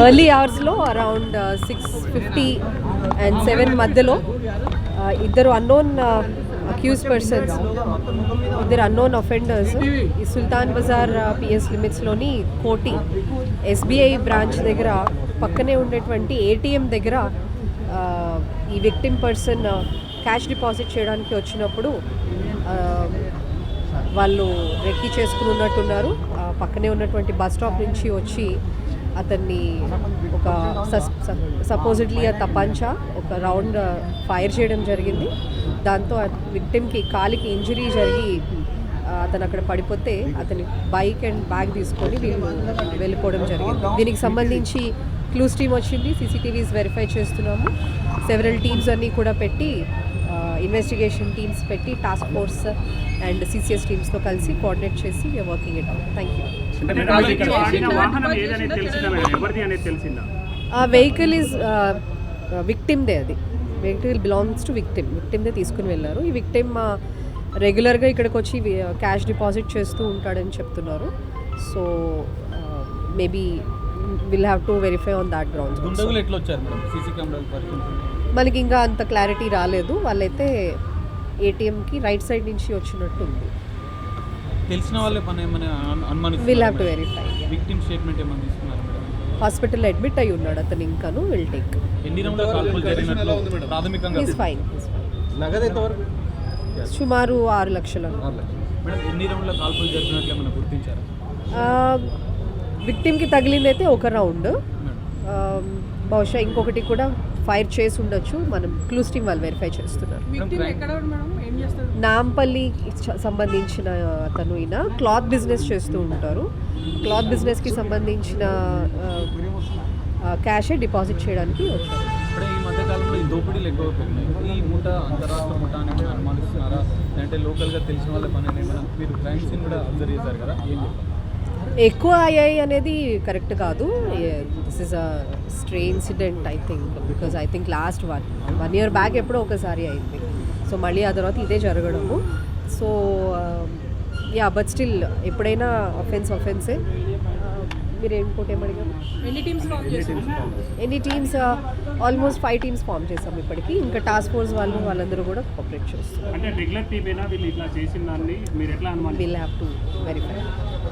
Early అవర్స్లో around 6:50 and 7 మధ్యలో ఇద్దరు అన్నోన్ అక్యూజ్ పర్సన్స్, ఇద్దరు అన్నోన్ అఫెండర్స్ ఈ సుల్తాన్ బజార్ పిఎస్ లిమిట్స్లోని కోటి ఎస్బీఐ బ్రాంచ్ దగ్గర పక్కనే ఉండేటువంటి ఏటీఎం దగ్గర ఈ విక్టిమ్ పర్సన్ క్యాష్ డిపాజిట్ చేయడానికి వచ్చినప్పుడు వాళ్ళు రెక్కీ చేసుకుని ఉన్నట్టున్నారు. పక్కనే ఉన్నటువంటి బస్ స్టాప్ నుంచి వచ్చి అతన్ని ఒక సపోజిట్లీ ఆ తపంచా ఒక రౌండ్ ఫైర్ చేయడం జరిగింది. దాంతో విక్టిమ్కి కాలికి ఇంజరీ జరిగి అతను అక్కడ పడిపోతే అతని బైక్ అండ్ బ్యాగ్ తీసుకొని వీళ్ళు వెళ్ళిపోవడం జరిగింది. దీనికి సంబంధించి క్లూస్ టీమ్ వచ్చింది, సీసీటీవీస్ వెరిఫై చేస్తున్నాము. సెవెరల్ టీమ్స్ అన్నీ కూడా పెట్టి ఇన్వెస్టిగేషన్ టీమ్స్ పెట్టి టాస్క్ ఫోర్స్ అండ్ సిసిఎస్ టీమ్స్తో కలిసి కోఆర్డినేట్ చేసి we're working it out. Thank you. Vehicle is విక్టిమ్దే, అది వెహికల్ బిలాంగ్స్ టు విక్టిమ్దే తీసుకుని వెళ్ళారు. ఈ విక్టిమ్ రెగ్యులర్గా ఇక్కడికి వచ్చి క్యాష్ డిపాజిట్ చేస్తూ ఉంటాడని చెప్తున్నారు. So maybe will have to verify on that grounds. మనకి ఇంకా అంత క్లారిటీ రాలేదు. వాళ్ళైతే ఏటీఎంకి రైట్ సైడ్ నుంచి వచ్చినట్టు ఉంది. తెలిసిన వాళ్ళే పని ఏమైనా అనుమానిస్తున్నారు? Will have to verify. Victim statement ఏమైనా తీసుకున్నారు? హాస్పిటల్లో అడ్మిట్ అయి ఉన్నాడు అతను. ఇంకాను విల్ టేక్. ఎన్ని రౌండ్ల కాల్పులు జరిగినట్లు ప్రాథమికంగా? Is fine. సుమారు 6 లక్షలు. మేడం, ఎన్ని రౌండ్ల కాల్పులు జరిగినట్లు ఏమైనా గుర్తించారా? విక్టిమ్కి తగిలింది అయితే ఒక రౌండ్, బహుశా ఇంకొకటి కూడా ఫైర్ చేసి ఉండొచ్చు. మనం క్లూస్ టీమ్ వాళ్ళు వెరిఫై చేస్తున్నారు. నాంపల్లి సంబంధించిన అతను ఈయన క్లాత్ బిజినెస్ చేస్తూ ఉంటారు. క్లాత్ బిజినెస్కి సంబంధించిన క్యాషే డిపాజిట్ చేయడానికి వచ్చారు. ఈ మధ్యకాలంలో ఈ దోపిడీలు ఎక్కువ పెరిగినాయి. ఈ ముఠ అంతరాష్ట్ర ముఠ అనేది అనుమానిస్తున్నారా, అంటే లోకల్గా తెలిసిన వాళ్ళ పని ఏమైనా మీరు క్రైమ్ సీన్ కూడా అబ్జర్వ్ చేశారు కదా, ఏం చెప్తారు? ఎక్కువ అయ్యాయి అనేది కరెక్ట్ కాదు. This is a stray incident I think, because I think last 1 year back ఎప్పుడో ఒకసారి అయింది. సో మళ్ళీ ఆ తర్వాత ఇదే జరగడము. సో బట్ స్టిల్ ఎప్పుడైనా అఫెన్సే. మీరు ఇంకోటి ఏమడిగారు? ఎన్ని టీమ్స్? ఆల్మోస్ట్ 5 teams ఫామ్ చేసాం ఇప్పటికి. ఇంకా టాస్క్ ఫోర్స్ వాళ్ళందరూ కూడా కోఆపరేట్ చేస్తున్నారు. అంటే రెగ్యులర్ టీమేనా వీళ్ళు ఇట్లా చేసిన దాన్ని మీరు ఎట్లా అనుమానిస్తారు? Will have to verify.